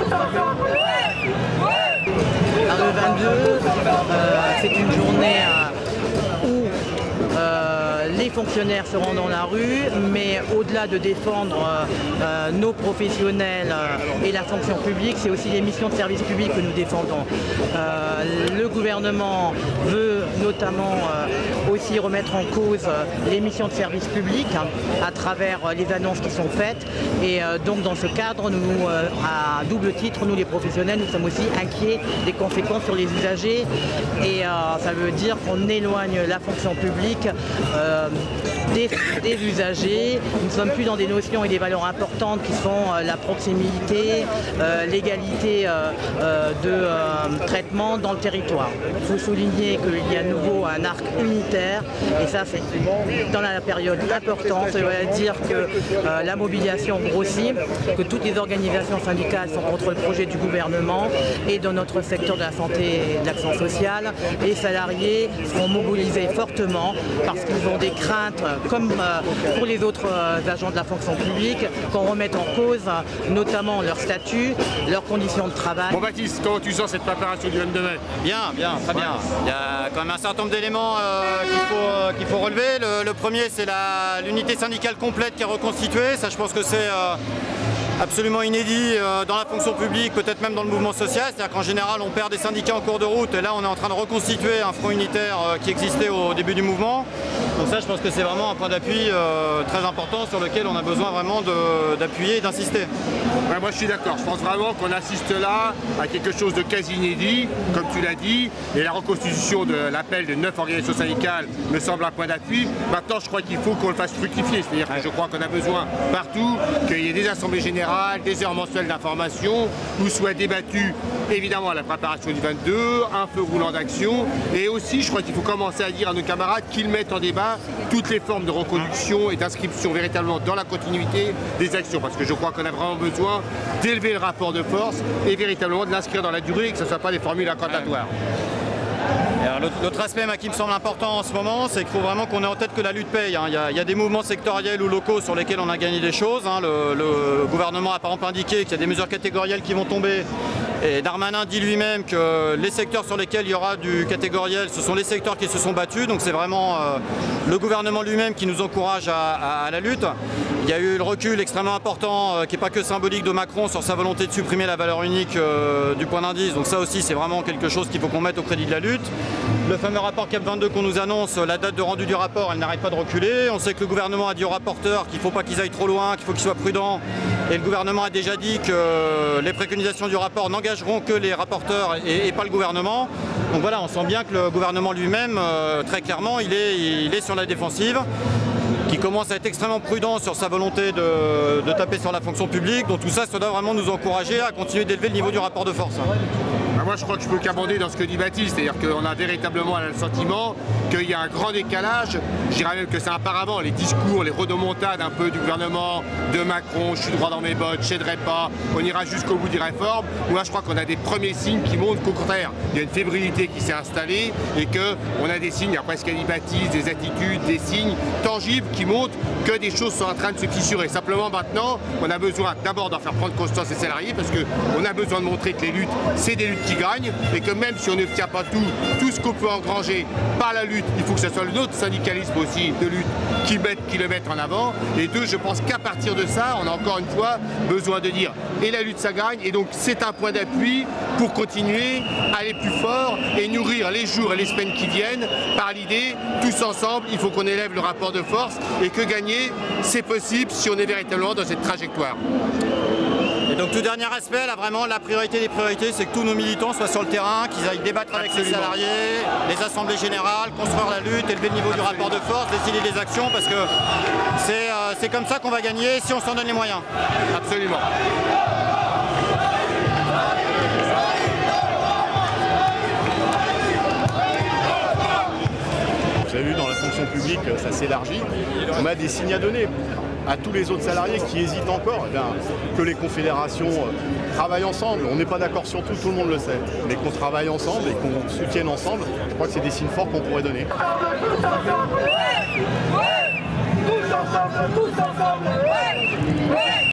Le 22, c'est une journée où les fonctionnaires seront dans la rue, mais au-delà de défendre nos professionnels et la fonction publique, c'est aussi les missions de service public que nous défendons. Le gouvernement veut notamment aussi remettre en cause les missions de service public à travers les annonces qui sont faites. Et donc dans ce cadre, nous, à double titre, nous les professionnels, nous sommes aussi inquiets des conséquences sur les usagers. Et ça veut dire qu'on éloigne la fonction publique des usagers. Nous ne sommes plus dans des notions et des valeurs importantes qui sont la proximité, l'égalité de traitement dans le territoire. Il faut souligner qu'il y a à nouveau un arc unitaire et ça c'est dans la période importante. Ça veut dire que la mobilisation grossit, que toutes les organisations syndicales sont contre le projet du gouvernement et dans notre secteur de la santé et de l'action sociale, les salariés seront mobilisés fortement parce qu'ils ont des craintes, comme pour les autres agents de la fonction publique, qu'on remette en cause notamment leur statut, leurs conditions de travail. Bon Baptiste, comment tu sens cette préparation du 22 mai? Bien, très bien. Il y a quand même un certain nombre d'éléments qu'il faut relever. Le premier, c'est l'unité syndicale complète qui est reconstituée. Ça, je pense que c'est absolument inédit dans la fonction publique, peut-être même dans le mouvement social. C'est-à-dire qu'en général, on perd des syndicats en cours de route et là, on est en train de reconstituer un front unitaire qui existait au début du mouvement. Donc ça, je pense que c'est vraiment un point d'appui très important sur lequel on a besoin vraiment d'appuyer et d'insister. Ouais, moi, je suis d'accord. Je pense vraiment qu'on assiste là à quelque chose de quasi inédit, comme tu l'as dit, et la reconstitution de l'appel de 9 organisations syndicales me semble un point d'appui. Maintenant, je crois qu'il faut qu'on le fasse fructifier. C'est-à-dire que je crois qu'on a besoin partout qu'il y ait des assemblées générales, des heures mensuelles d'information, où soit débattu évidemment la préparation du 22, un feu roulant d'action, et aussi je crois qu'il faut commencer à dire à nos camarades qu'ils mettent en débat toutes les formes de reconduction et d'inscription véritablement dans la continuité des actions, parce que je crois qu'on a vraiment besoin d'élever le rapport de force et véritablement de l'inscrire dans la durée et que ce ne soit pas des formules incantatoires. L'autre aspect qui me semble important en ce moment, c'est qu'il faut vraiment qu'on ait en tête que la lutte paye. Il y a des mouvements sectoriels ou locaux sur lesquels on a gagné des choses. Le gouvernement a par exemple indiqué qu'il y a des mesures catégorielles qui vont tomber. Et Darmanin dit lui-même que les secteurs sur lesquels il y aura du catégoriel, ce sont les secteurs qui se sont battus. Donc c'est vraiment le gouvernement lui-même qui nous encourage à la lutte. Il y a eu le recul extrêmement important, qui n'est pas que symbolique, de Macron sur sa volonté de supprimer la valeur unique du point d'indice. Donc ça aussi, c'est vraiment quelque chose qu'il faut qu'on mette au crédit de la lutte. Le fameux rapport CAP 22 qu'on nous annonce, la date de rendu du rapport, elle n'arrête pas de reculer. On sait que le gouvernement a dit aux rapporteurs qu'il ne faut pas qu'ils aillent trop loin, qu'il faut qu'ils soient prudents. Et le gouvernement a déjà dit que les préconisations du rapport n'engageront que les rapporteurs et pas le gouvernement. Donc voilà, on sent bien que le gouvernement lui-même, très clairement, il est sur la défensive, qui commence à être extrêmement prudent sur sa volonté de taper sur la fonction publique. Donc tout ça, ça doit vraiment nous encourager à continuer d'élever le niveau du rapport de force. Moi, je crois que je peux qu'abonder dans ce que dit Baptiste, c'est-à-dire qu'on a véritablement le sentiment qu'il y a un grand décalage. Je dirais même que c'est un paravent, les discours, les rodomontades un peu du gouvernement, de Macron, je suis droit dans mes bottes, je céderai pas, on ira jusqu'au bout des réformes. Moi, je crois qu'on a des premiers signes qui montrent qu'au contraire, il y a une fébrilité qui s'est installée et qu'on a des signes, après ce qu'a dit Baptiste, des attitudes, des signes tangibles qui montrent que des choses sont en train de se fissurer. Simplement maintenant, on a besoin d'abord d'en faire prendre conscience aux salariés parce qu'on a besoin de montrer que les luttes, c'est des luttes qui gagnent et que même si on n'obtient pas tout ce qu'on peut engranger par la lutte, il faut que ce soit notre syndicalisme aussi de lutte qui le mette en avant. Et deux, je pense qu'à partir de ça, on a encore une fois besoin de dire et la lutte ça gagne et donc c'est un point d'appui pour continuer à aller plus fort et nourrir les jours et les semaines qui viennent par l'idée, tous ensemble, il faut qu'on élève le rapport de force et que gagner, c'est possible si on est véritablement dans cette trajectoire. Et donc tout dernier aspect, là vraiment la priorité des priorités, c'est que tous nos militants soient sur le terrain, qu'ils aillent débattre avec les salariés, les assemblées générales, construire la lutte, élever le niveau du rapport de force, décider des actions, parce que c'est comme ça qu'on va gagner si on s'en donne les moyens. Absolument. Vous avez vu, dans la fonction publique, ça s'élargit. On a des signes à donner à tous les autres salariés qui hésitent encore, que les confédérations travaillent ensemble. On n'est pas d'accord sur tout, tout le monde le sait. Mais qu'on travaille ensemble et qu'on soutienne ensemble, je crois que c'est des signes forts qu'on pourrait donner. Tous ensemble, tous ensemble, tous ensemble.